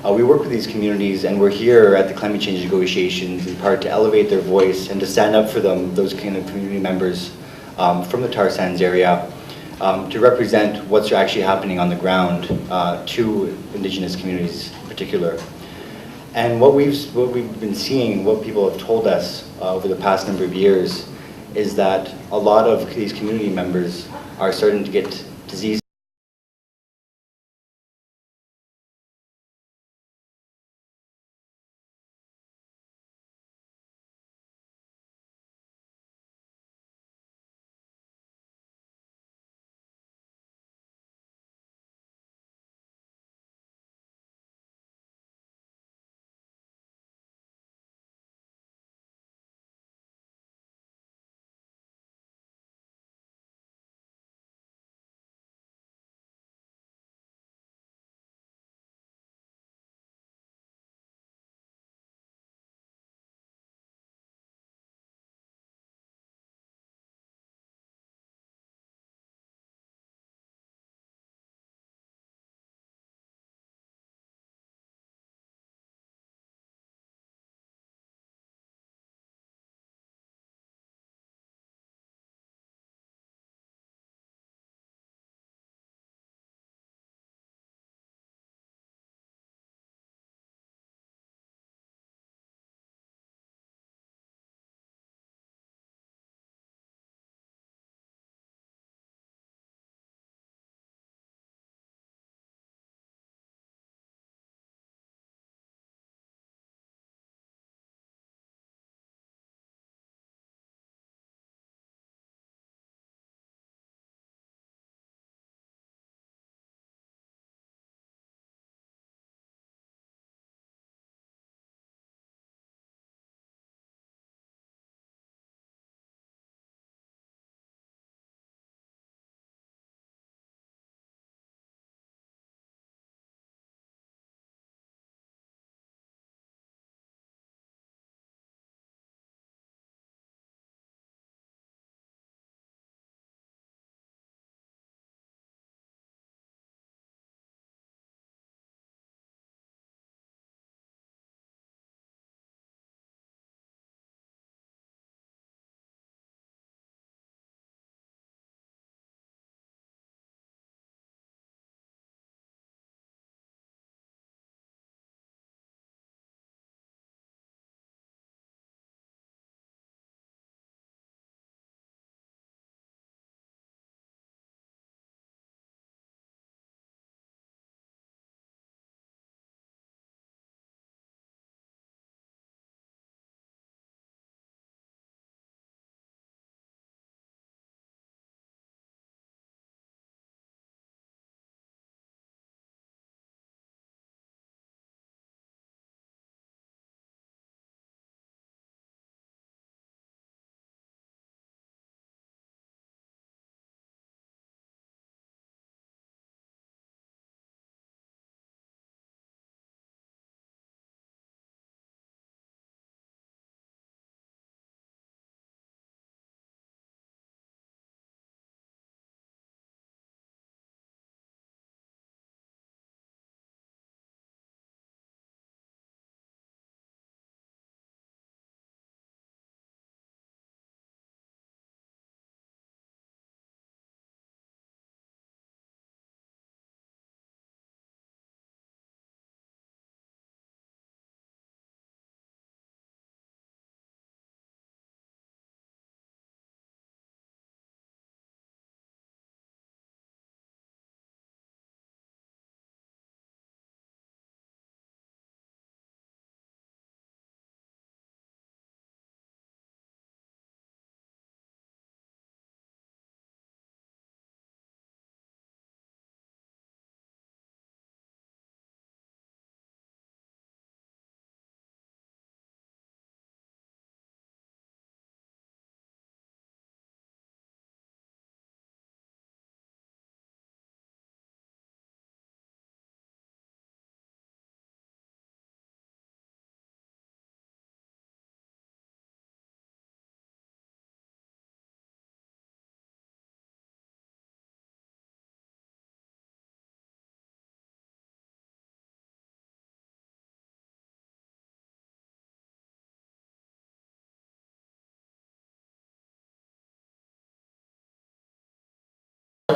We work with these communities, and we're here at the climate change negotiations in part to elevate their voice and to stand up for them, those kind of community members from the tar sands area, to represent what's actually happening on the ground to Indigenous communities in particular. And what we've been seeing, what people have told us over the past number of years, is that a lot of these community members are starting to get disease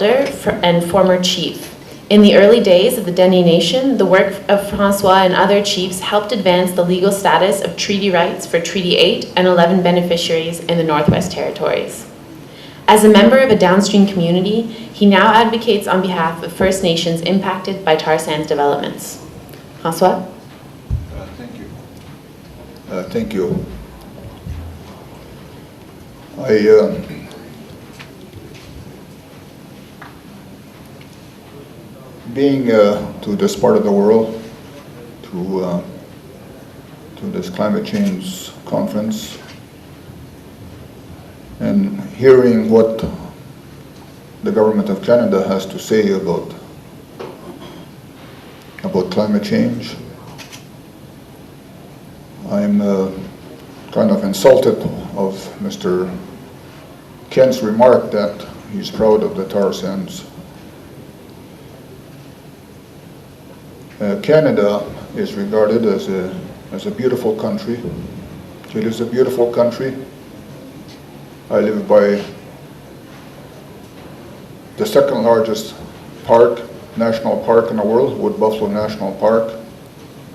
elder and former chief. In the early days of the Dene Nation, the work of Francois and other chiefs helped advance the legal status of treaty rights for Treaty 8 and 11 beneficiaries in the Northwest Territories. As a member of a downstream community, he now advocates on behalf of First Nations impacted by tar sands developments. Francois? Thank you. Thank you. Being to this part of the world, to this climate change conference, and hearing what the government of Canada has to say about climate change, I'm kind of insulted of Mr. Kent's remark that he's proud of the tar sands. Canada is regarded as a beautiful country. It is a beautiful country. I live by the second largest park, national park in the world, Wood Buffalo National Park.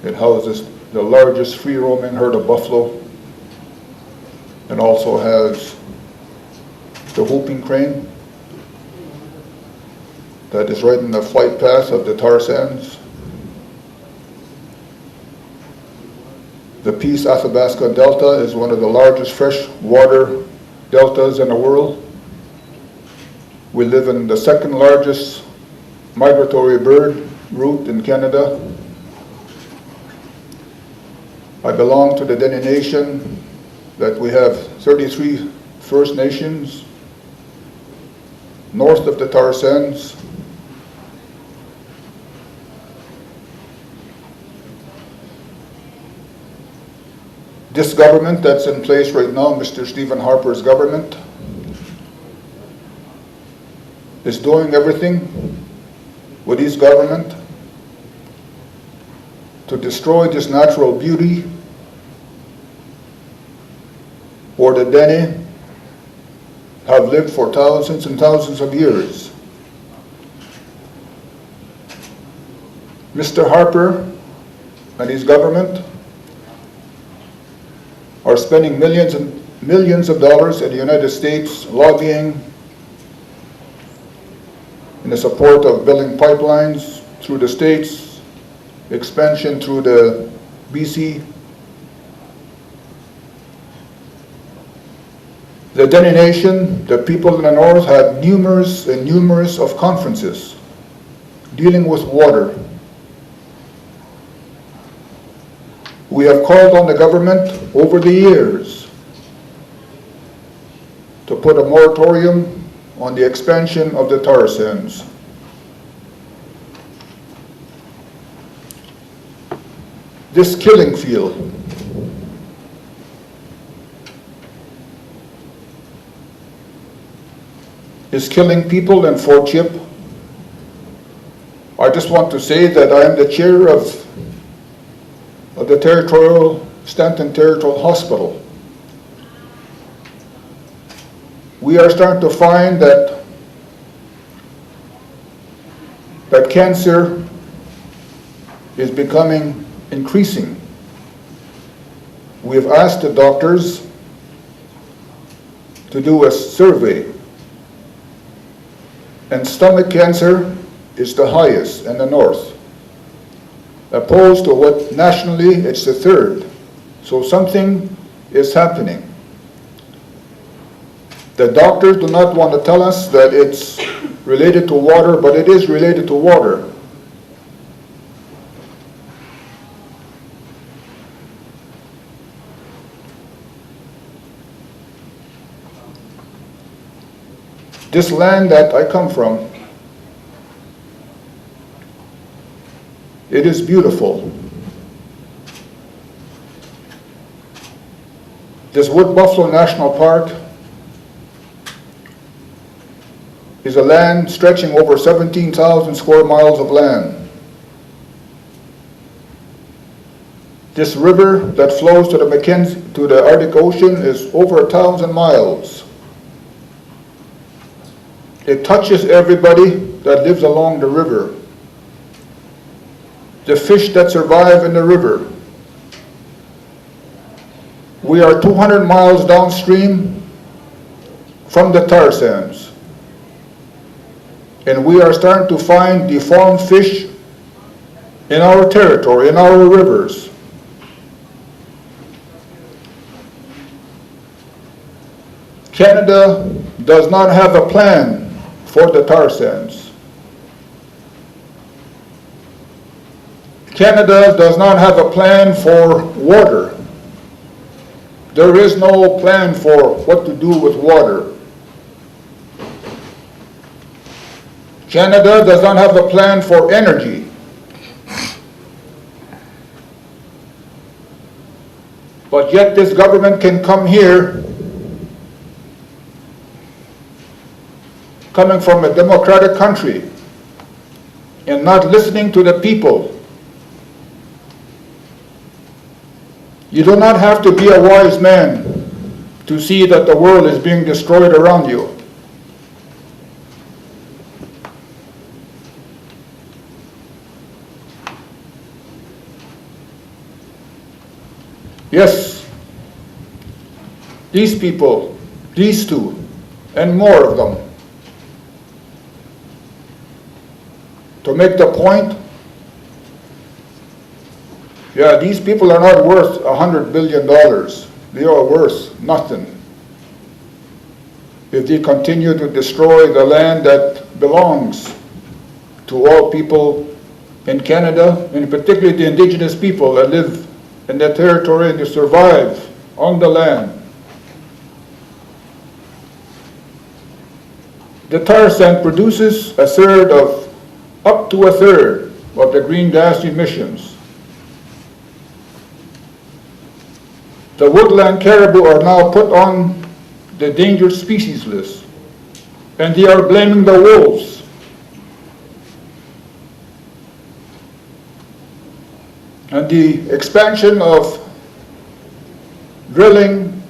It houses the largest free-roaming herd of buffalo. It also has the whooping crane that is right in the flight path of the tar sands. The Peace Athabasca Delta is one of the largest freshwater deltas in the world. We live in the second largest migratory bird route in Canada. I belong to the Dene Nation, that we have 33 First Nations north of the tar sands. This government that's in place right now, Mr. Stephen Harper's government, is doing everything with his government to destroy this natural beauty where the Dene have lived for thousands and thousands of years. Mr. Harper and his government are spending millions and millions of dollars in the United States lobbying in the support of building pipelines through the states, expansion through the BC. The Dene Nation, the people in the north, had numerous of conferences dealing with water. We have called on the government over the years to put a moratorium on the expansion of the tar sands. This killing field is killing people in Fort Chip. I just want to say that I am the chair of the Stanton Territorial Hospital. We are starting to find that cancer is becoming increasing. We have asked the doctors to do a survey, and stomach cancer is the highest in the north, opposed to what nationally it's the third. So something is happening. The doctors do not want to tell us that it's related to water, but it is related to water. This land that I come from, it is beautiful. This Wood Buffalo National Park is a land stretching over 17,000 square miles of land. This river that flows to the Arctic Ocean is over 1,000 miles. It touches everybody that lives along the river. The fish that survive in the river. We are 200 miles downstream from the tar sands. And we are starting to find deformed fish in our territory, in our rivers. Canada does not have a plan for the tar sands. Canada does not have a plan for water. There is no plan for what to do with water. Canada does not have a plan for energy. But yet this government can come here, coming from a democratic country, and not listening to the people. You do not have to be a wise man to see that the world is being destroyed around you. Yes, these people, these two, and more of them, to make the point, yeah, these people are not worth $100 billion. They are worth nothing. If they continue to destroy the land that belongs to all people in Canada, and particularly the indigenous people that live in that territory and to survive on the land. The tar sand produces up to a third of the green gas emissions. The woodland caribou are now put on the endangered species list, and they are blaming the wolves. And the expansion of drilling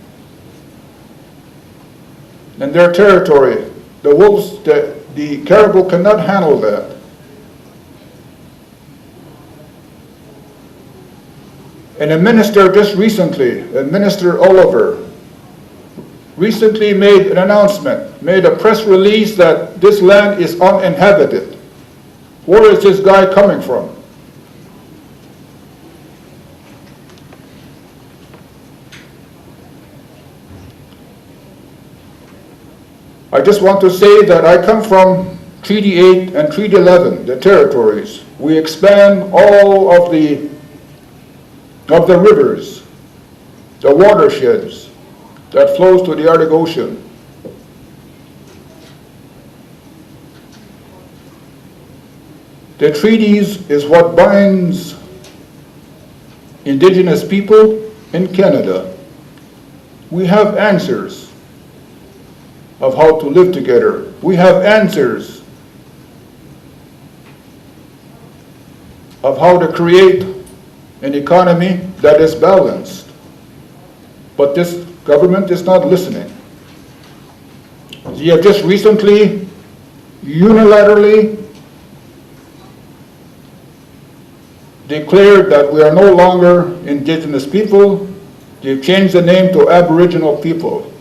in their territory, the wolves, the caribou cannot handle that. And a minister just recently, Minister Oliver, recently made an announcement, made a press release that this land is uninhabited. Where is this guy coming from? I just want to say that I come from Treaty 8 and Treaty 11, the territories. We expand all of the rivers, the watersheds that flows to the Arctic Ocean. The treaties is what binds indigenous people in Canada. We have answers of how to live together. We have answers of how to create an economy that is balanced. But this government is not listening. They have just recently, unilaterally, declared that we are no longer indigenous people. They've changed the name to Aboriginal people.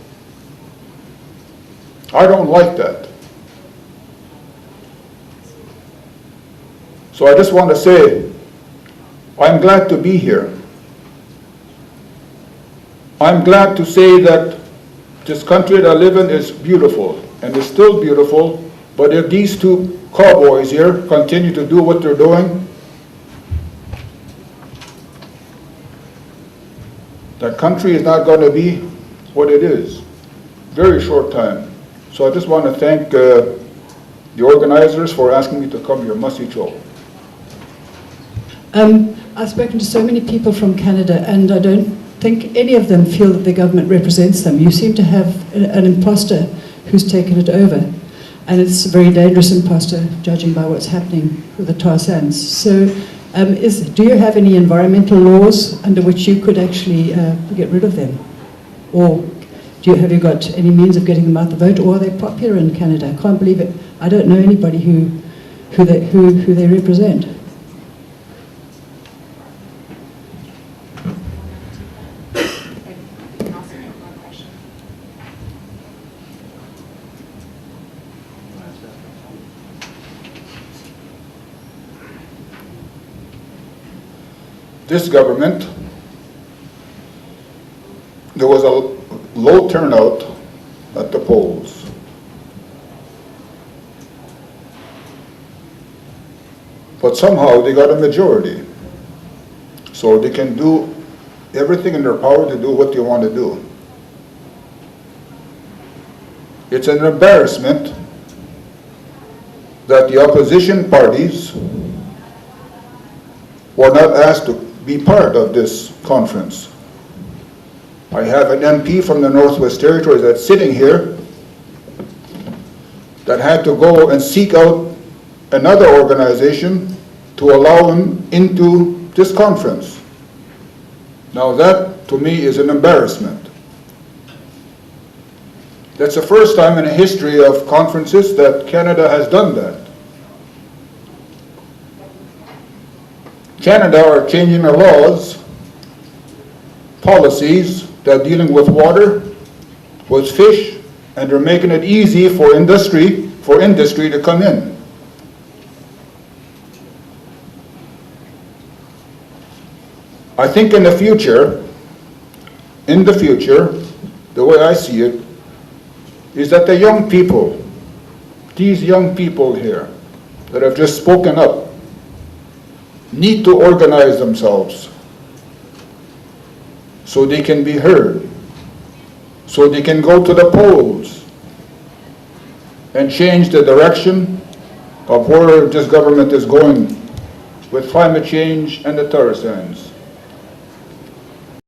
I don't like that. So I just want to say, I'm glad to be here. I'm glad to say that this country that I live in is beautiful, and is still beautiful, but if these two cowboys here continue to do what they're doing, the country is not going to be what it is. Very short time. So I just want to thank the organizers for asking me to come here. Masi Cho. I've spoken to so many people from Canada, and I don't think any of them feel that the government represents them. You seem to have an imposter who's taken it over, and it's a very dangerous imposter, judging by what's happening with the tar sands. So do you have any environmental laws under which you could actually get rid of them? Or Have you got any means of getting them out the vote, or are they popular in Canada? I can't believe it. I don't know anybody who they represent. This government, there was a low turnout at the polls. But somehow they got a majority. So they can do everything in their power to do what they want to do. It's an embarrassment that the opposition parties were not asked to be part of this conference. I have an MP from the Northwest Territories that's sitting here that had to go and seek out another organization to allow him into this conference. Now that, to me, is an embarrassment. That's the first time in the history of conferences that Canada has done that. Canada are changing their laws, policies that are dealing with water, with fish, and they're making it easy for industry to come in. I think in the future, the way I see it, is that the young people, these young people here that have just spoken up, need to organize themselves so they can be heard, so they can go to the polls and change the direction of where this government is going with climate change and the tar sands.